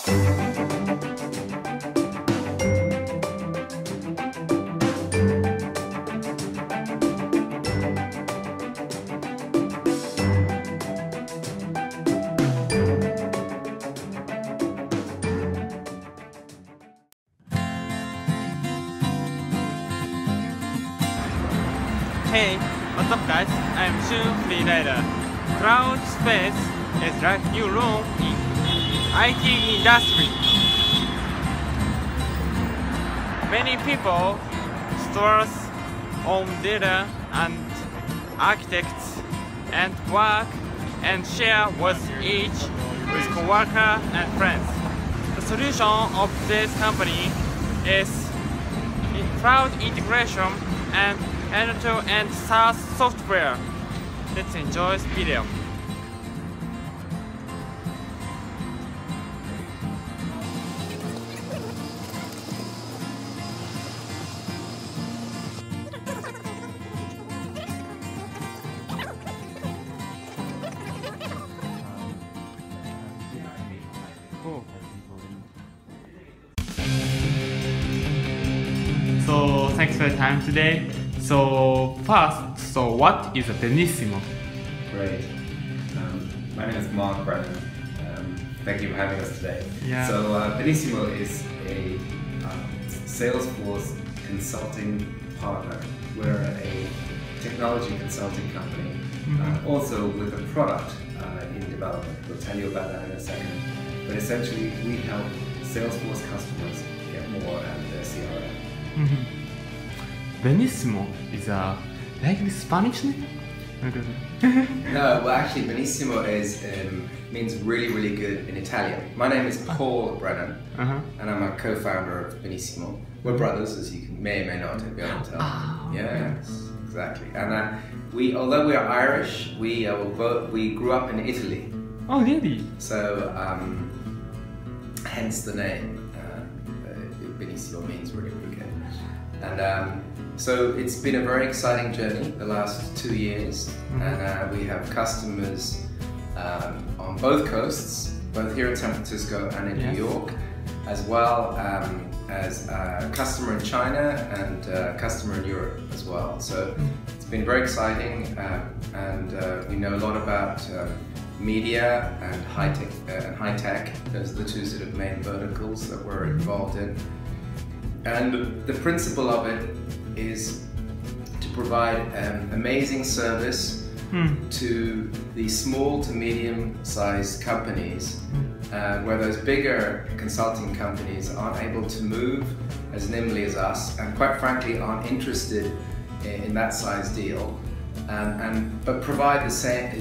Hey, what's up guys? I'm Shun, FREERIDER. Cloud space is like new room in IT industry. Many people stores own data and architects and work and share with each with coworker and friends. The solution of this company is in cloud integration and end-to-end SaaS software. Let's enjoy this video. Cool. So thanks for your time today. So first, what is a Benissimo? Great. My name is Mark Brennan. Thank you for having us today. Yeah. So Benissimo is a Salesforce consulting partner. We're a technology consulting company, also with a product in development. We'll tell you about that in a second. But essentially, we help Salesforce customers get more out of their CRM. Benissimo is a likely Spanish name? No, well actually Benissimo means really, really good in Italian. My name is Paul Brennan, and I'm a co-founder of Benissimo. We're brothers, as you may or may not be able to tell. Yes, exactly. And although we are Irish, we grew up in Italy. Oh, really? So, hence the name. Benissimo means really, really good. And so it's been a very exciting journey the last 2 years, and we have customers on both coasts, both here in San Francisco and in New York, as well as a customer in China and a customer in Europe as well. So it's been very exciting, and we know a lot about media and high-tech. Those are the two sort of main verticals that we're involved in. And the principle of it is to provide amazing service to the small to medium-sized companies, where those bigger consulting companies aren't able to move as nimbly as us, and quite frankly aren't interested in that size deal, but provide the same,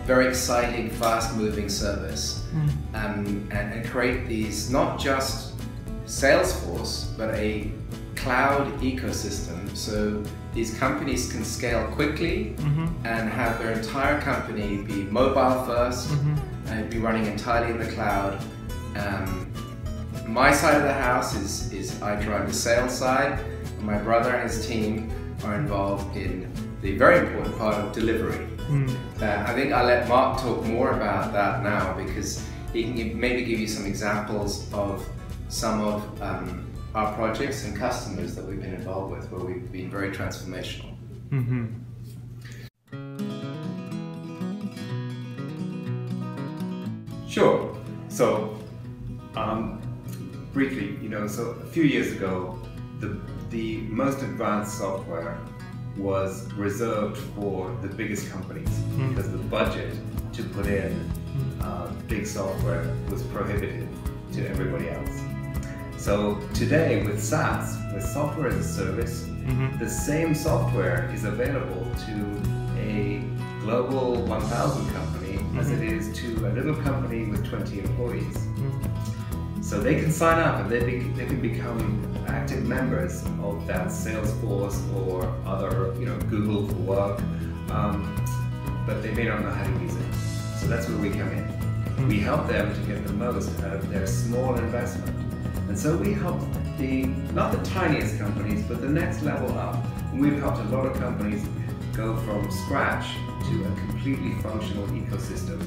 very exciting, fast-moving service, and create these not just Salesforce, but a cloud ecosystem, so these companies can scale quickly and have their entire company be mobile first and be running entirely in the cloud. My side of the house is I drive the sales side, and my brother and his team are involved in the very important part of delivery. I think I'll let Mark talk more about that now, because he can maybe give you some examples of some of our projects and customers that we've been involved with, where we've been very transformational. Sure. So, briefly, so a few years ago, the most advanced software was reserved for the biggest companies, because the budget to put in big software was prohibitive to everybody else. So today with SaaS, with software as a service, the same software is available to a global 1,000 company as it is to a little company with 20 employees. So they can sign up and they can become active members of that Salesforce or other, Google for work, but they may not know how to use it. So that's where we come in. We help them to get the most out of their small investment. And so we help not the tiniest companies, but the next level up. And we've helped a lot of companies go from scratch to a completely functional ecosystem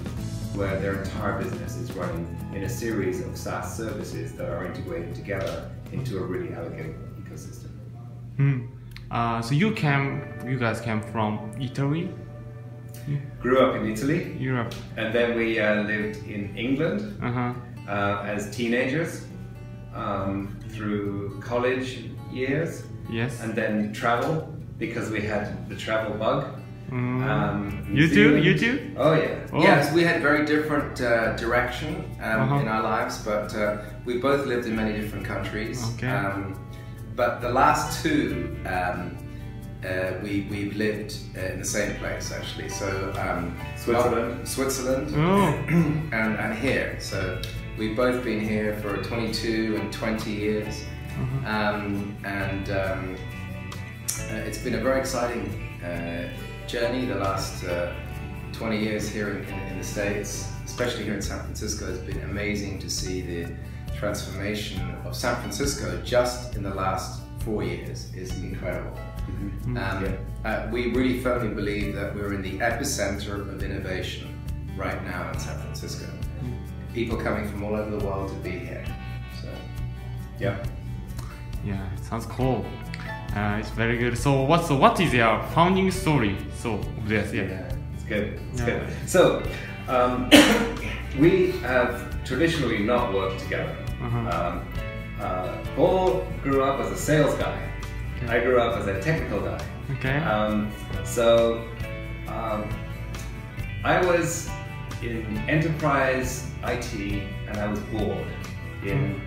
where their entire business is running in a series of SaaS services that are integrated together into a really elegant ecosystem. So you guys came from Italy? Grew up in Italy, Europe. and then we lived in England as teenagers through college years. Yes. And then travel, because we had the travel bug. You too? Oh yeah. Oh. Yes, we had very different direction in our lives, but we both lived in many different countries. Okay. But the last two, we've lived in the same place actually. So Switzerland, and here. So we've both been here for 22 and 20 years, it's been a very exciting journey the last 20 years here in the States, especially here in San Francisco. It's been amazing to see the transformation of San Francisco just in the last 4 years is incredible. We really firmly believe that we're in the epicenter of innovation right now in San Francisco. People coming from all over the world to be here. So, yeah, it sounds cool. It's very good. So what is your founding story? So yes, it's good. It's good. So we have traditionally not worked together. Paul grew up as a sales guy. Okay. I grew up as a technical guy. Okay. I was in enterprise IT, and I was bored in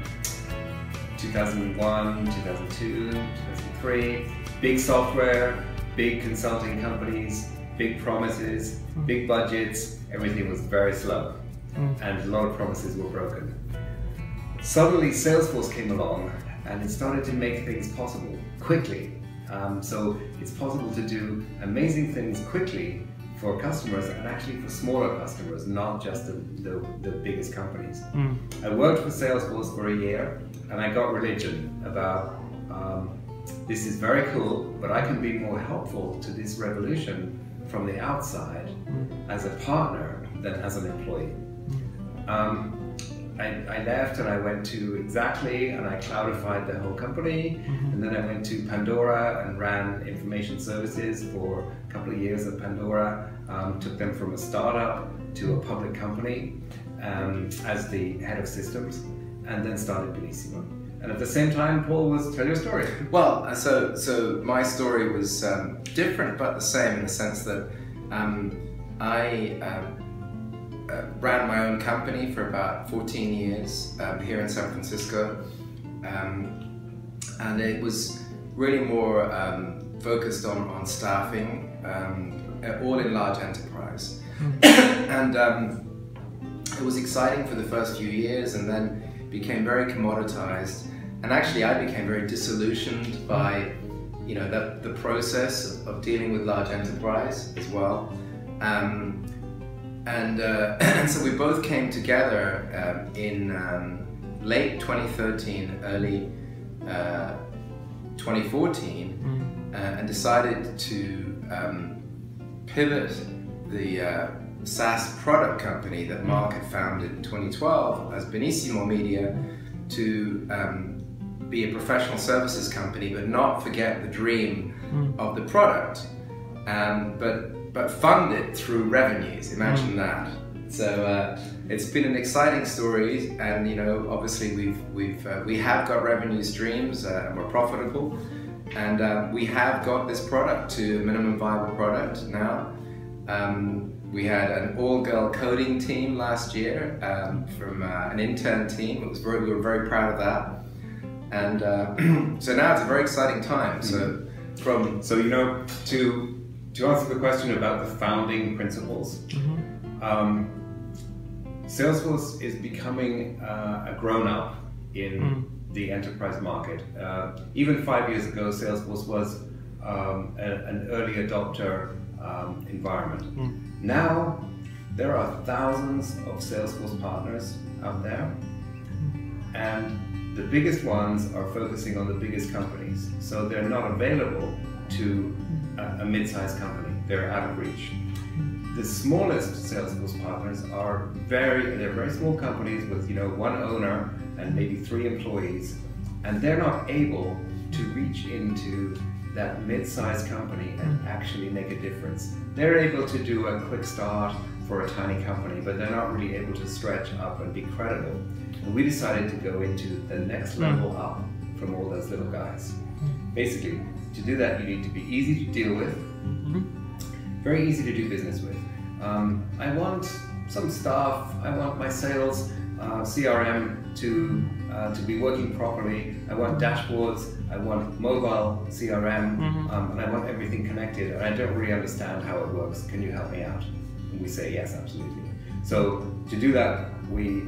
2001, 2002, 2003. Big software, big consulting companies, big promises, big budgets. Everything was very slow, and a lot of promises were broken. Suddenly, Salesforce came along, and it started to make things possible quickly. So it's possible to do amazing things quickly for customers, and actually for smaller customers, not just the biggest companies. I worked for Salesforce for a year, and I got religion about this is very cool, but I can be more helpful to this revolution from the outside as a partner than as an employee. I left and I went to Exactly, and I cloudified the whole company, and then I went to Pandora and ran information services for a couple of years at Pandora, took them from a startup to a public company as the head of systems, and then started Benissimo. And at the same time, Paul, tell your story. Well, so my story was different but the same, in the sense that I ran my own company for about 14 years here in San Francisco, and it was really more focused on staffing, all in large enterprise. And it was exciting for the first few years, and then became very commoditized, and actually I became very disillusioned by the process of dealing with large enterprise as well. And so we both came together in late 2013, early 2014, and decided to pivot the SaaS product company that Mark had founded in 2012 as Benissimo Media to be a professional services company, but not forget the dream of the product, but fund it through revenues. Imagine that. So it's been an exciting story, and obviously we have got revenue streams, and we're profitable, and we have got this product to a minimum viable product now. We had an all-girl coding team last year from an intern team. We were very proud of that, and so now it's a very exciting time. So to answer the question about the founding principles, Salesforce is becoming a grown-up in the enterprise market. Even 5 years ago, Salesforce was an early adopter environment. Now, there are thousands of Salesforce partners out there, and the biggest ones are focusing on the biggest companies. So they're not available to a mid-sized company. They're out of reach. The smallest Salesforce partners are they're very small companies with one owner and maybe 3 employees, and they're not able to reach into that mid-sized company and actually make a difference. They're able to do a quick start for a tiny company, but they're not really able to stretch up and be credible. And we decided to go into the next level up from all those little guys. Basically, to do that, you need to be easy to deal with, very easy to do business with. I want some staff, I want my sales CRM to be working properly. I want dashboards, I want mobile CRM, and I want everything connected, and I don't really understand how it works. Can you help me out? And we say yes, absolutely. So to do that, we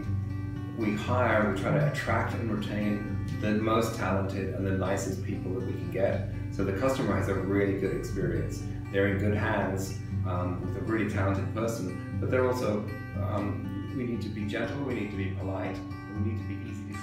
try to attract and retain the most talented and the nicest people that we can get, so the customer has a really good experience. They're in good hands with a really talented person, but they're also, we need to be gentle, we need to be polite, and we need to be easy to